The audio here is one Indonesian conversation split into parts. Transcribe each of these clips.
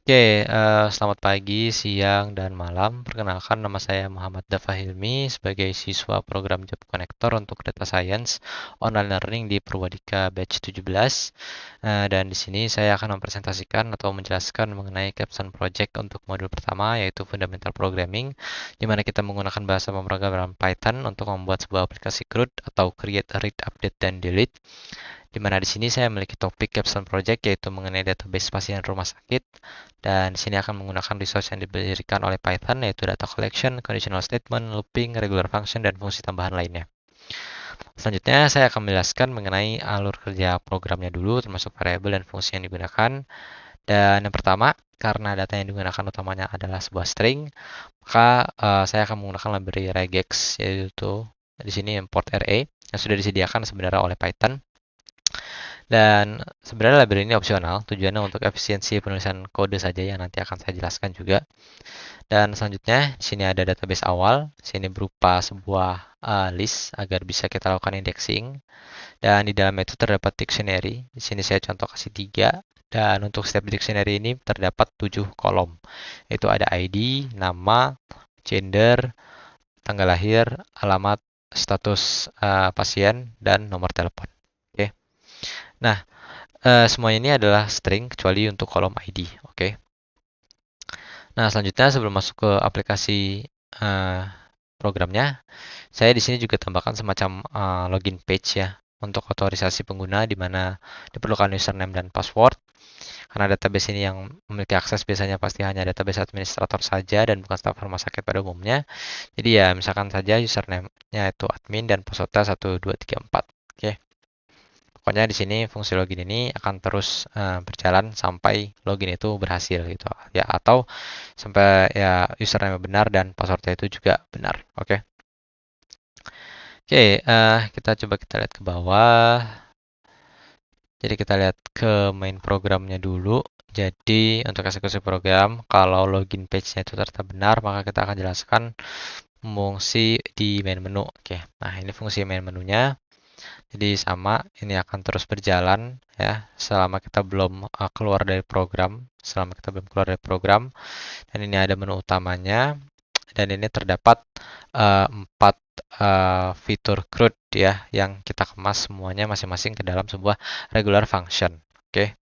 Selamat pagi, siang, dan malam. Perkenalkan, nama saya Muhammad Dafa Hilmi sebagai siswa program Job Connector untuk Data Science Online Learning di Purwadika Batch 17. Dan di sini saya akan mempresentasikan atau menjelaskan mengenai capstone project untuk modul pertama, yaitu Fundamental Programming, di mana kita menggunakan bahasa pemrograman Python untuk membuat sebuah aplikasi CRUD atau Create, Read, Update, dan Delete. Di mana di sini saya memiliki topik capstone project yaitu mengenai database pasien rumah sakit, dan di sini akan menggunakan resource yang diberikan oleh Python yaitu data collection, conditional statement, looping, regular function, dan fungsi tambahan lainnya. Selanjutnya saya akan menjelaskan mengenai alur kerja programnya dulu termasuk variabel dan fungsi yang digunakan. Dan yang pertama, karena data yang digunakan utamanya adalah sebuah string, maka saya akan menggunakan library regex, yaitu di sini import array yang sudah disediakan sebenarnya oleh Python. Dan sebenarnya library ini opsional, tujuannya untuk efisiensi penulisan kode saja yang nanti akan saya jelaskan juga. Dan selanjutnya, di sini ada database awal, di sini berupa sebuah list agar bisa kita lakukan indexing. Dan di dalamnya itu terdapat dictionary. Di sini saya contoh kasih 3. Dan untuk setiap dictionary ini terdapat 7 kolom. Itu ada ID, nama, gender, tanggal lahir, alamat, status pasien, dan nomor telepon. Oke. Nah, semuanya ini adalah string kecuali untuk kolom ID. Oke. Nah, selanjutnya sebelum masuk ke aplikasi uh, programnya, saya di sini juga tambahkan semacam login page ya untuk otorisasi pengguna di mana diperlukan username dan password. Karena database ini yang memiliki akses biasanya pasti hanya database administrator saja dan bukan staf rumah sakit pada umumnya. Jadi ya misalkan saja username-nya itu admin dan passwordnya 1234. Oke. Pokoknya di sini fungsi login ini akan terus berjalan sampai login itu berhasil gitu ya, atau sampai ya username benar dan passwordnya itu juga benar. Oke. Oke, kita lihat ke bawah. Jadi kita lihat ke main programnya dulu. Jadi untuk eksekusi program, kalau login page-nya itu ternyata benar, maka kita akan jelaskan fungsi di main menu. Oke, nah ini fungsi main menunya. Jadi sama, ini akan terus berjalan ya selama kita belum keluar dari program, Dan ini ada menu utamanya, dan ini terdapat 4 fitur CRUD ya yang kita kemas semuanya masing-masing ke dalam sebuah regular function. Oke.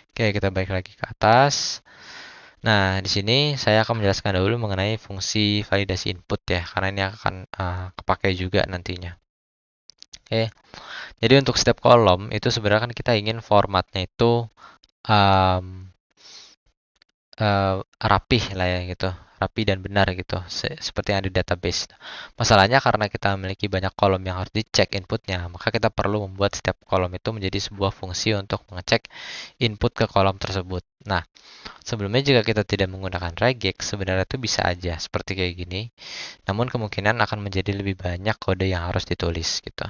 Oke, kita balik lagi ke atas. Nah, di sini saya akan menjelaskan dulu mengenai fungsi validasi input ya, karena ini akan kepakai juga nantinya. Oke. Jadi untuk setiap kolom itu sebenarnya kan kita ingin formatnya itu um, rapih lah ya gitu, rapi dan benar gitu, seperti yang ada di database. Masalahnya karena kita memiliki banyak kolom yang harus dicek inputnya, maka kita perlu membuat setiap kolom itu menjadi sebuah fungsi untuk mengecek input ke kolom tersebut. Nah, sebelumnya jika kita tidak menggunakan regex, sebenarnya itu bisa aja seperti kayak gini. Namun kemungkinan akan menjadi lebih banyak kode yang harus ditulis gitu.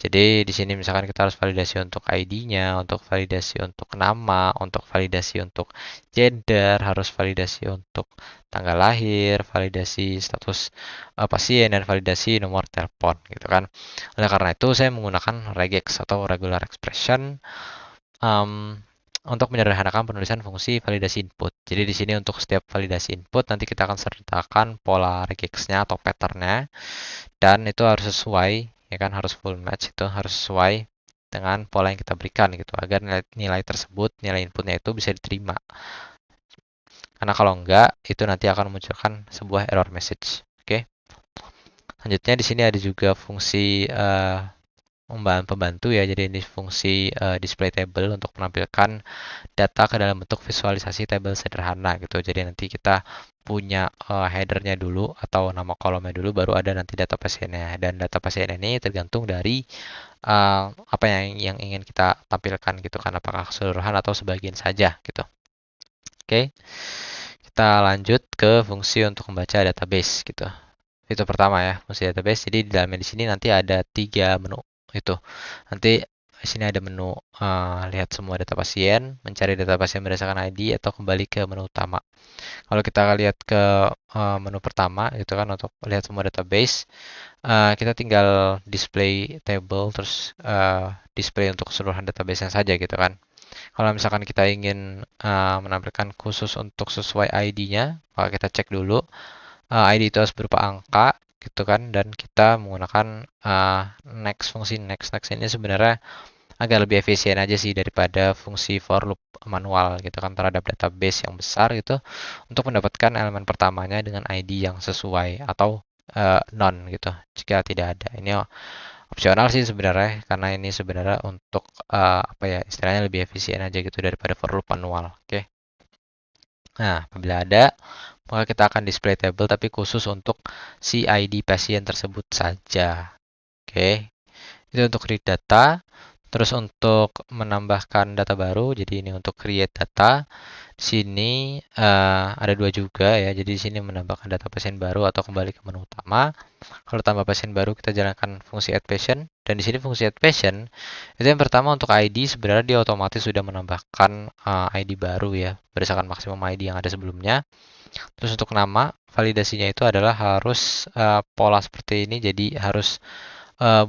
Jadi di sini misalkan kita harus validasi untuk ID-nya, untuk validasi untuk nama, untuk validasi untuk gender, harus validasi untuk tanggal lahir, validasi status pasien, dan validasi nomor telepon gitu kan. Oleh karena itu saya menggunakan regex atau regular expression um, untuk menyederhanakan penulisan fungsi validasi input. Jadi di sini untuk setiap validasi input nanti kita akan sertakan pola regexnya atau patternnya, dan itu harus sesuai ya kan, harus full match, itu harus sesuai dengan pola yang kita berikan gitu agar nilai tersebut, nilai inputnya itu bisa diterima, karena kalau enggak itu nanti akan memunculkan sebuah error message. Oke. Selanjutnya di sini ada juga fungsi pembantu ya, jadi ini fungsi display table untuk menampilkan data ke dalam bentuk visualisasi tabel sederhana gitu. Jadi nanti kita punya headernya dulu atau nama kolomnya dulu, baru ada nanti data pasiennya. Dan data pasien ini tergantung dari apa yang ingin kita tampilkan gitu kan, apakah keseluruhan atau sebagian saja gitu. Oke, kita lanjut ke fungsi untuk membaca database gitu. Itu pertama ya, fungsi database. Jadi di dalamnya di sini nanti ada 3 menu itu. Nanti di sini ada menu lihat semua data pasien, mencari data pasien berdasarkan ID, atau kembali ke menu utama. Kalau kita lihat ke menu pertama itu kan untuk lihat semua database, kita tinggal display table terus display untuk keseluruhan database yang saja gitu kan. Kalau misalkan kita ingin menampilkan khusus untuk sesuai ID-nya, maka kita cek dulu ID itu harus berupa angka gitu kan, dan kita menggunakan next, fungsi next. Next ini sebenarnya agak lebih efisien aja sih daripada fungsi for loop manual gitu kan terhadap database yang besar gitu untuk mendapatkan elemen pertamanya dengan ID yang sesuai atau non gitu jika tidak ada. Ini opsional sih sebenarnya karena ini sebenarnya untuk apa ya istilahnya lebih efisien aja gitu daripada for loop manual. Oke. Nah, apabila ada, maka kita akan display table tapi khusus untuk si ID pasien tersebut saja. Oke. Itu untuk read data. Terus untuk menambahkan data baru, jadi ini untuk create data. Di sini ada dua juga ya. Jadi di sini menambahkan data pasien baru atau kembali ke menu utama. Kalau tambah pasien baru kita jalankan fungsi add patient. Dan di sini fungsi add patient itu yang pertama untuk ID sebenarnya dia otomatis sudah menambahkan ID baru ya berdasarkan maksimum ID yang ada sebelumnya. Terus untuk nama validasinya itu adalah harus pola seperti ini. Jadi harus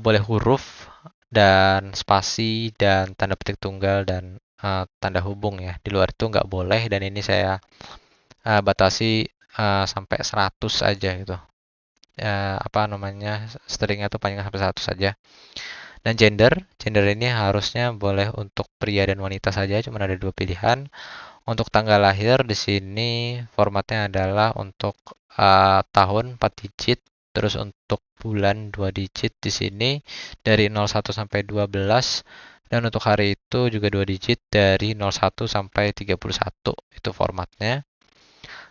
boleh huruf dan spasi dan tanda petik tunggal dan tanda hubung ya. Di luar itu nggak boleh dan ini saya batasi sampai 100 aja gitu. Apa namanya stringnya tuh panjang sampai 100 saja. Dan gender ini harusnya boleh untuk pria dan wanita saja, cuma ada dua pilihan. Untuk tanggal lahir di sini formatnya adalah untuk tahun 4 digit, terus untuk bulan 2 digit di sini dari 01 sampai 12 dan untuk hari itu juga 2 digit dari 01 sampai 31 itu formatnya.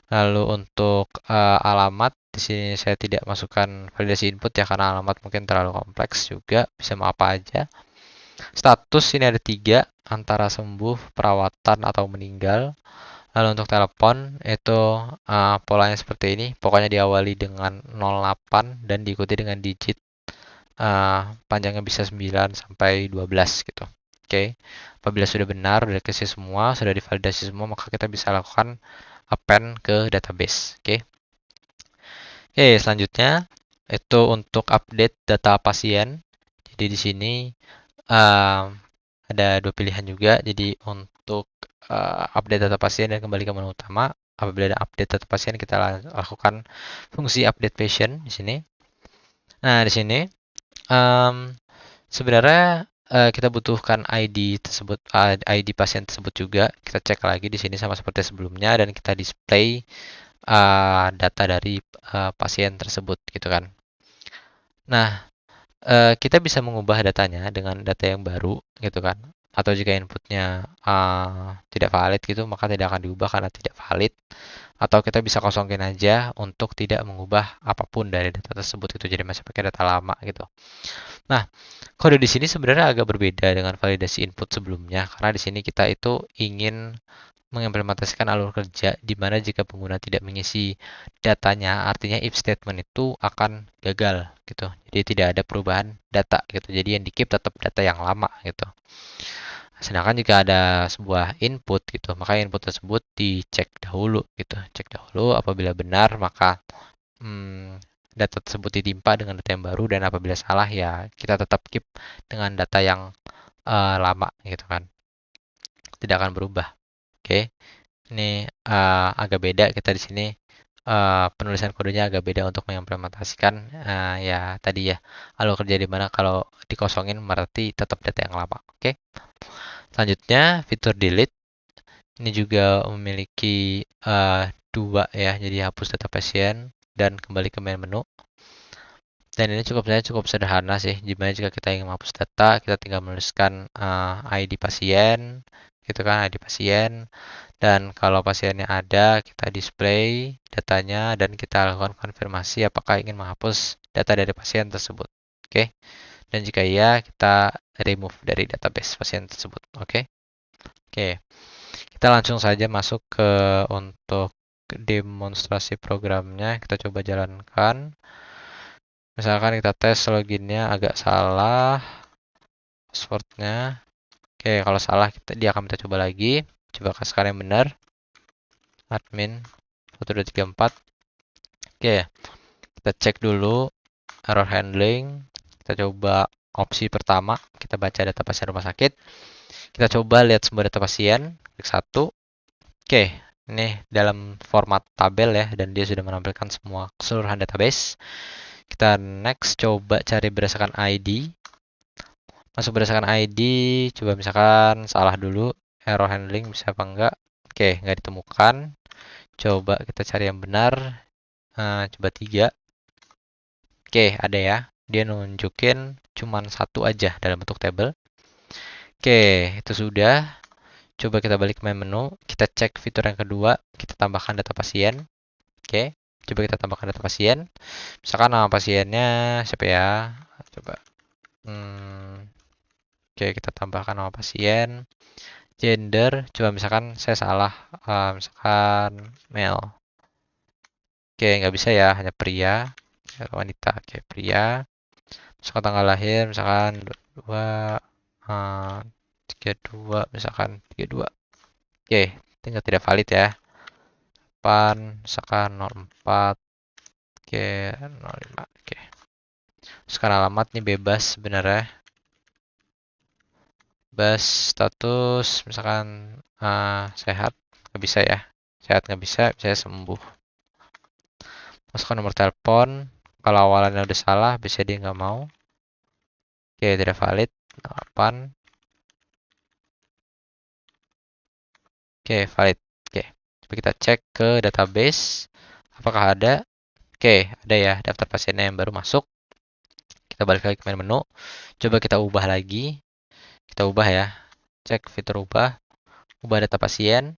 Lalu untuk alamat di sini saya tidak masukkan validasi input ya karena alamat mungkin terlalu kompleks juga bisa mau apa aja. Status ini ada tiga antara sembuh, perawatan atau meninggal. Lalu untuk telepon itu polanya seperti ini. Pokoknya diawali dengan 08 dan diikuti dengan digit panjangnya bisa 9 sampai 12 gitu. Oke. Apabila sudah benar, sudah dikasih semua, sudah divalidasi semua, maka kita bisa lakukan append ke database. Oke. Oke, selanjutnya itu untuk update data pasien. Jadi di sini um, ada dua pilihan juga. Jadi untuk update data pasien dan kembali ke menu utama. Apabila ada update data pasien, kita lakukan fungsi update patient di sini. Nah, di sini um, sebenarnya kita butuhkan ID tersebut, ID pasien tersebut juga. Kita cek lagi di sini sama seperti sebelumnya dan kita display data dari pasien tersebut, gitu kan. Nah, kita bisa mengubah datanya dengan data yang baru gitu kan. Atau jika inputnya tidak valid gitu, maka tidak akan diubah karena tidak valid. Atau kita bisa kosongin aja untuk tidak mengubah apapun dari data tersebut itu jadi masih pakai data lama gitu. Nah, kode di sini sebenarnya agak berbeda dengan validasi input sebelumnya karena di sini kita itu ingin mengimplementasikan alur kerja di mana jika pengguna tidak mengisi datanya, artinya if statement itu akan gagal gitu. Jadi tidak ada perubahan data gitu. Jadi yang di keep tetap data yang lama gitu. Sedangkan jika ada sebuah input gitu, maka input tersebut dicek dahulu gitu. Cek dahulu apabila benar maka data tersebut ditimpa dengan data yang baru dan apabila salah ya kita tetap keep dengan data yang lama gitu kan. Tidak akan berubah. Oke. Ini agak beda kita di sini penulisan kodenya agak beda untuk mengimplementasikan ya tadi ya alur kerja di mana kalau dikosongin berarti tetap data yang lama. Oke. Selanjutnya fitur delete ini juga memiliki dua ya jadi hapus data pasien dan kembali ke main menu. Dan ini cukup sederhana sih. Gimana jika kita ingin menghapus data, kita tinggal menuliskan ID pasien, gitu kan, ID pasien. Dan kalau pasiennya ada, kita display datanya dan kita lakukan konfirmasi apakah ingin menghapus data dari pasien tersebut. Oke. Dan jika iya, kita remove dari database pasien tersebut. Oke. Oke. Kita langsung saja masuk ke untuk demonstrasi programnya. Kita coba jalankan. Misalkan kita tes loginnya agak salah, passwordnya. Oke, kalau salah dia akan minta coba lagi. Coba sekarang yang benar. Admin 1234. Oke, kita cek dulu error handling. Kita coba opsi pertama. Kita baca data pasien rumah sakit. Kita coba lihat semua data pasien. Klik satu. Oke, ini dalam format tabel ya, dan dia sudah menampilkan semua keseluruhan database. Kita next, coba cari berdasarkan ID. Masuk berdasarkan ID, coba misalkan salah dulu, error handling bisa apa enggak. Oke, nggak ditemukan. Coba kita cari yang benar. Coba 3. Oke, ada ya. Dia nunjukin cuman satu aja dalam bentuk tabel. Oke, itu sudah. Coba kita balik ke main menu. Kita cek fitur yang kedua. Kita tambahkan data pasien. Oke, coba kita tambahkan data pasien. Misalkan nama pasiennya siapa ya? Coba. Oke, kita tambahkan nama pasien. Gender, coba misalkan saya salah. Misalkan male. Oke, nggak bisa ya, hanya pria. Wanita, oke, pria. Misalkan tanggal lahir, misalkan 2, 32, misalkan 32. Oke, tinggal tidak valid ya. 8, misalkan 04, oke, 05, oke. Sekarang alamat nih bebas sebenarnya. Bebas status, misalkan sehat, nggak bisa ya. Sehat nggak bisa, saya sembuh. Masukkan nomor telepon, kalau awalannya udah salah, bisa dia nggak mau. Oke, tidak valid. 8. Oke, valid. Oke, coba kita cek ke database. Apakah ada? Oke, ada ya daftar pasiennya yang baru masuk. Kita balik lagi ke main menu. Coba kita ubah lagi. Kita ubah ya. Cek fitur ubah. Ubah data pasien.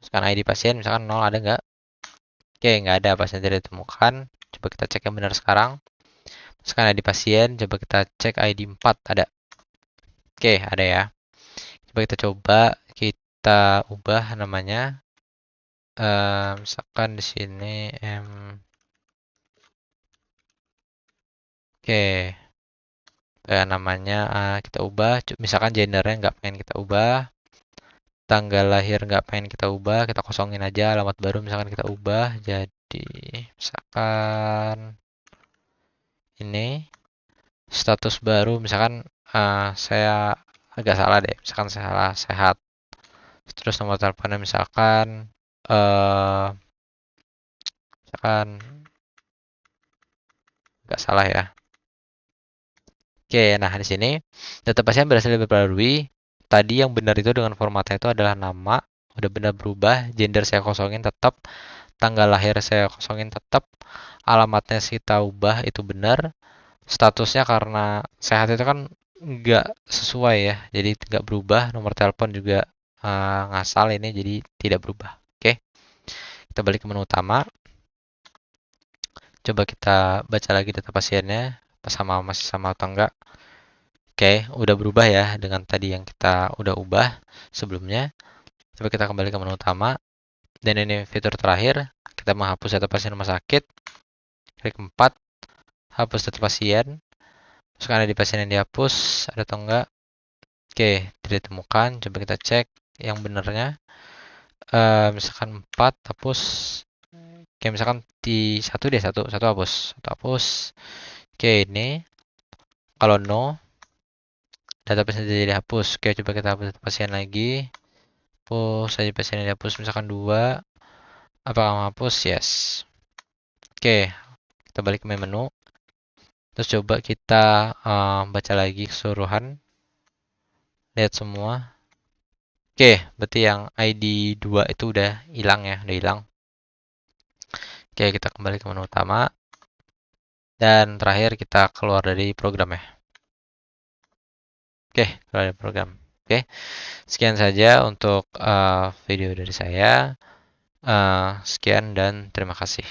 Masukkan ID pasien. Misalkan 0 ada nggak? Oke, nggak ada. Pasien tidak ditemukan. Coba kita cek yang benar sekarang. Masukkan ID pasien. Coba kita cek ID 4. Ada. Oke, ada ya. Coba kita coba. Kita ubah namanya. Misalkan di sini oke. Namanya kita ubah. Misalkan gendernya nggak pengen kita ubah. Tanggal lahir nggak pengen kita ubah, kita kosongin aja. Alamat baru misalkan kita ubah jadi misalkan ini. Status baru misalkan saya agak salah deh, misalkan saya salah sehat. Terus nomor teleponnya misalkan misalkan nggak salah ya. Oke, nah di sini data pasien berhasil diperbarui. Tadi yang benar itu dengan formatnya itu adalah nama, udah benar berubah, gender saya kosongin tetap, tanggal lahir saya kosongin tetap, alamatnya kita ubah itu benar, statusnya karena sehat itu kan nggak sesuai ya, jadi nggak berubah, nomor telepon juga ngasal ini jadi tidak berubah. Oke, kita balik ke menu utama, coba kita baca lagi data pasiennya, masih sama atau enggak. Oke, udah berubah ya dengan tadi yang kita udah ubah sebelumnya. Coba kita kembali ke menu utama. Dan ini fitur terakhir, kita menghapus data pasien rumah sakit. Klik 4, hapus data pasien. Masukkan ada di pasien yang dihapus, ada atau enggak. Oke, tidak ditemukan. Coba kita cek yang benarnya. Misalkan 4, hapus. Oke, misalkan di satu deh, satu hapus. Satu hapus. Oke, ini. Kalau no, data pasien jadi dihapus. Oke, coba kita hapus data pasien lagi. Hapus saja pasien yang dihapus. Misalkan 2. Apakah menghapus? Yes. Oke, kita balik ke menu. Terus coba kita baca lagi keseluruhan. Lihat semua. Oke, berarti yang ID 2 itu udah hilang ya, udah hilang. Oke, kita kembali ke menu utama. Dan terakhir kita keluar dari program ya. Oke, keluar dari program. Oke, sekian saja untuk video dari saya. Sekian dan terima kasih.